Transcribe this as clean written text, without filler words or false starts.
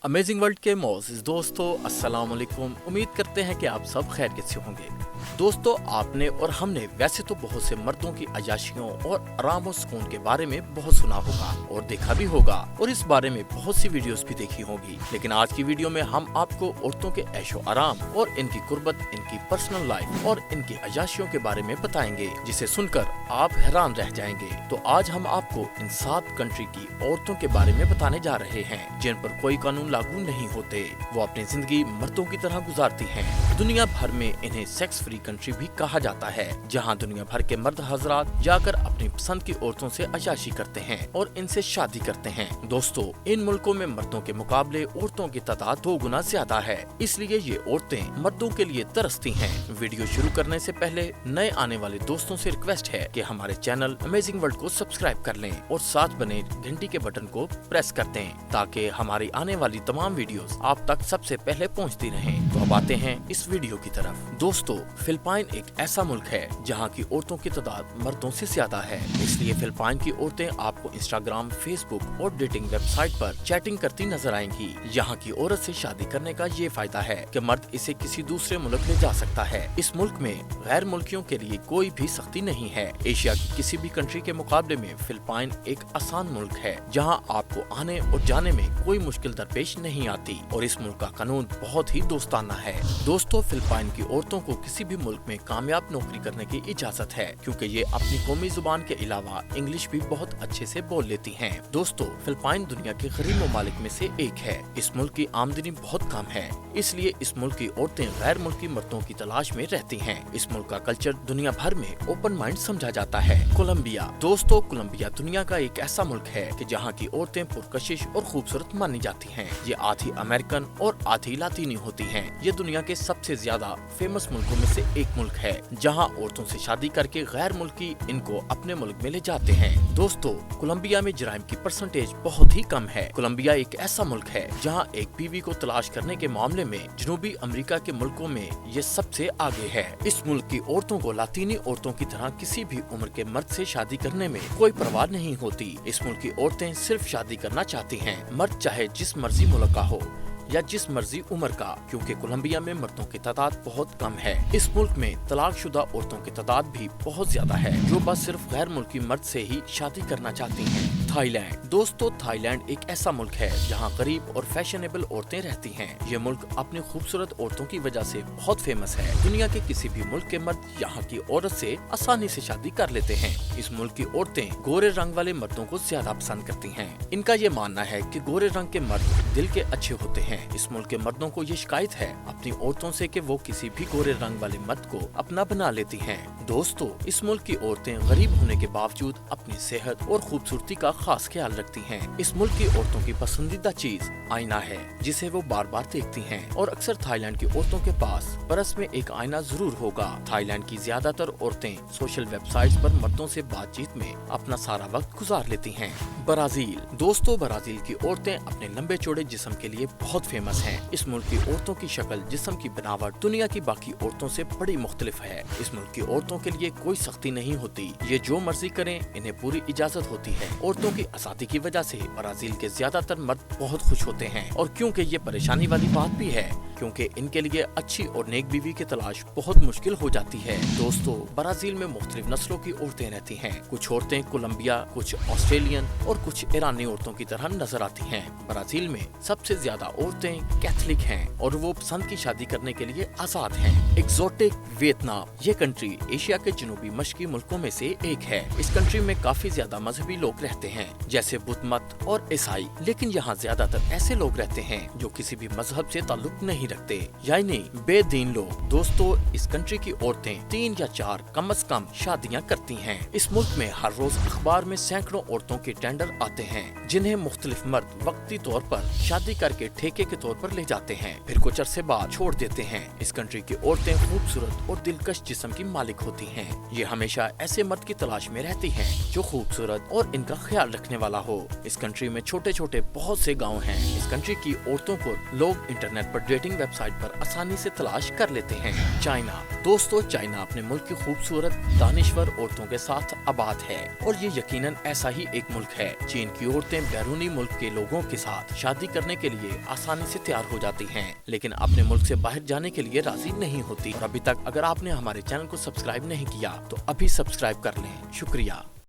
Amazing world के मोअज़्ज़िज़ दोस्तों, अस्सलाम वालेकुम। उम्मीद करते हैं कि आप सब खैरियत से होंगे। दोस्तों, आपने और हमने वैसे तो बहुत से मर्दों की अय्याशियों और आराम और सुकून के बारे में बहुत सुना होगा और देखा भी होगा और इस बारे में बहुत सी वीडियोस भी देखी होगी, लेकिन आज की वीडियो में हम आपको औरतों के ऐशो आराम और इनकी कुर्बत, इनकी पर्सनल लाइफ और इनकी अय्याशियों के बारे में बताएंगे, जिसे सुनकर आप हैरान रह जाएंगे। तो आज हम आपको इन 7 कंट्री की औरतों के बारे में बताने जा रहे हैं जिन पर कोई कानून लागू नहीं होते। वो अपनी जिंदगी मर्दों की तरह गुजारती हैं। दुनिया भर में इन्हें सेक्स फ्री कंट्री भी कहा जाता है, जहां दुनिया भर के मर्द हजरात जाकर अपनी पसंद की औरतों से अय्याशी करते हैं और इनसे शादी करते हैं। दोस्तों, इन मुल्कों में मर्दों के मुकाबले औरतों की तादाद 2 गुना ज्यादा है, इसलिए ये औरतें मर्दों के लिए तरसती हैं। वीडियो शुरू करने से पहले नए आने वाले दोस्तों से रिक्वेस्ट है कि हमारे चैनल अमेजिंग वर्ल्ड को सब्सक्राइब कर लें और साथ बने घंटी के बटन को प्रेस कर दें ताकि हमारी आने वाली तमाम वीडियोस आप तक सबसे पहले पहुंचती रहें। तो अब आते हैं इस वीडियो की तरफ। दोस्तों, फिलिपाइन एक ऐसा मुल्क है जहां की औरतों की तादाद मर्दों से ज्यादा है, इसलिए फिलिपाइन की औरतें आपको इंस्टाग्राम, फेसबुक और डेटिंग वेबसाइट पर चैटिंग करती नजर आएंगी। यहाँ की औरत से शादी करने का ये फायदा है कि मर्द इसे किसी दूसरे मुल्क ले जा सकता है। इस मुल्क में गैर मुल्कियों के लिए कोई भी सख्ती नहीं है। एशिया की किसी भी कंट्री के मुकाबले में फिलिपाइन एक आसान मुल्क है, जहाँ आपको आने और जाने में कोई मुश्किल दरपेश नहीं आती और इस मुल्क का कानून बहुत ही दोस्ताना है। दोस्तों, फिलिपाइन की औरतों को किसी भी मुल्क में कामयाब नौकरी करने की इजाजत है, क्योंकि ये अपनी कौमी जुबान के अलावा इंग्लिश भी बहुत अच्छे से बोल लेती हैं। दोस्तों, फिलिपाइन दुनिया के गरीब ममालिक में से एक है। इस मुल्क की आमदनी बहुत कम है, इसलिए इस मुल्क की औरतें गैर मुल्की मर्दों की तलाश में रहती हैं। इस मुल्क का कल्चर दुनिया भर में ओपन माइंड समझा जाता है। कोलंबिया। दोस्तों, कोलंबिया दुनिया का एक ऐसा मुल्क है कि जहाँ की औरतें पुरकशिश और खूबसूरत मानी जाती हैं। ये आधी अमेरिकन और आधी लातीनी होती हैं। ये दुनिया के सबसे ज्यादा फेमस मुल्कों में से एक मुल्क है, जहां औरतों से शादी करके गैर मुल्की इनको अपने मुल्क में ले जाते हैं। दोस्तों, कोलंबिया में जराइम की परसेंटेज बहुत ही कम है। कोलंबिया एक ऐसा मुल्क है जहां एक बीवी को तलाश करने के मामले में जनूबी अमेरिका के मुल्कों में ये सबसे आगे है। इस मुल्क की औरतों को लातीनी औरतों की तरह किसी भी उम्र के मर्द से शादी करने में कोई परवाह नहीं होती। इस मुल्क की औरतें सिर्फ शादी करना चाहती हैं, मर्द चाहे जिस मर्जी मुल्क का हो या जिस मर्जी उम्र का, क्योंकि कोलंबिया में मर्दों की तादाद बहुत कम है। इस मुल्क में तलाकशुदा औरतों की तादाद भी बहुत ज्यादा है, जो बस सिर्फ गैर मुल्की मर्द से ही शादी करना चाहती हैं। थाईलैंड। दोस्तों, थाईलैंड एक ऐसा मुल्क है जहां गरीब और फैशनेबल औरतें रहती हैं। ये मुल्क अपनी खूबसूरत औरतों की वजह से बहुत फेमस है। दुनिया के किसी भी मुल्क के मर्द यहाँ की औरत से आसानी से शादी कर लेते हैं। इस मुल्क की औरतें गोरे रंग वाले मर्दों को ज्यादा पसंद करती हैं। इनका ये मानना है कि गोरे रंग के मर्द दिल के अच्छे होते हैं। इस मुल्क के मर्दों को ये शिकायत है अपनी औरतों से कि वो किसी भी गोरे रंग वाले मर्द को अपना बना लेती हैं। दोस्तों, इस मुल्क की औरतें गरीब होने के बावजूद अपनी सेहत और खूबसूरती का खास ख्याल रखती हैं। इस मुल्क की औरतों की पसंदीदा चीज आईना है, जिसे वो बार बार देखती हैं और अक्सर थाईलैंड की औरतों के पास बरस में एक आईना जरूर होगा। थाईलैंड की ज्यादातर औरतें सोशल वेबसाइट्स पर मर्दों से बातचीत में अपना सारा वक्त गुजार लेती हैं। ब्राजील। दोस्तों, ब्राजील की औरतें अपने लंबे चौड़े जिस्म के लिए बहुत फेमस हैं। इस मुल्क की औरतों की शक्ल, जिस्म की बनावट दुनिया की बाकी औरतों से बड़ी मुख्तलिफ है। इस मुल्क की औरतों के लिए कोई सख्ती नहीं होती, ये जो मर्जी करें, इन्हें पूरी इजाजत होती है। औरतों की आजादी की वजह से ब्राजील के ज्यादातर मर्द बहुत खुश होते हैं, और क्योंकि ये परेशानी वाली बात भी है, क्योंकि इनके लिए अच्छी और नेक बीवी की तलाश बहुत मुश्किल हो जाती है। दोस्तों, ब्राजील में मुख्तलिफ नस्लों की औरतें रहती हैं। कुछ औरतें कोलंबिया, कुछ ऑस्ट्रेलियन और कुछ ईरानी औरतों की तरह नजर आती हैं। ब्राजील में सबसे ज्यादा औरतें कैथलिक हैं और वो पसंद की शादी करने के लिए आजाद हैं। एक्सोटिक। वियतनाम। ये कंट्री एशिया के जनूबी मशरकी मुल्कों में से एक है। इस कंट्री में काफी ज्यादा मजहबी लोग रहते हैं, जैसे बुद्ध मत और ईसाई, लेकिन यहाँ ज्यादातर ऐसे लोग रहते हैं जो किसी भी मजहब से ताल्लुक नहीं रखते, यानी बेदीन लोग। दोस्तों, इस कंट्री की औरतें 3 या 4 कम से कम शादियाँ करती हैं। इस मुल्क में हर रोज अखबार में सैकड़ों औरतों के टेंडर आते हैं, जिन्हें मुख्तलिफ मर्द वक्ती तौर पर शादी करके ठेके के तौर पर ले जाते हैं, फिर कुछ अरसे बाद छोड़ देते हैं। इस कंट्री की औरतें खूबसूरत और दिलकश जिस्म की मालिक होती हैं। ये हमेशा ऐसे मर्द की तलाश में रहती हैं जो खूबसूरत और इनका ख्याल रखने वाला हो। इस कंट्री में छोटे छोटे बहुत से गाँव हैं। इस कंट्री की औरतों को लोग इंटरनेट पर डेटिंग डेटिंग वेबसाइट पर आसानी से तलाश कर लेते हैं। चाइना। दोस्तों, चाइना अपने मुल्क की खूबसूरत दानिश्वर औरतों के साथ आबाद है और ये यकीनन ऐसा ही एक मुल्क है। चीन की औरतें बैरूनी मुल्क के लोगों के साथ शादी करने के लिए आसानी से तैयार हो जाती हैं, लेकिन अपने मुल्क से बाहर जाने के लिए राजी नहीं होती। और अभी तक अगर आपने हमारे चैनल को सब्सक्राइब नहीं किया तो अभी सब्सक्राइब कर लें। शुक्रिया।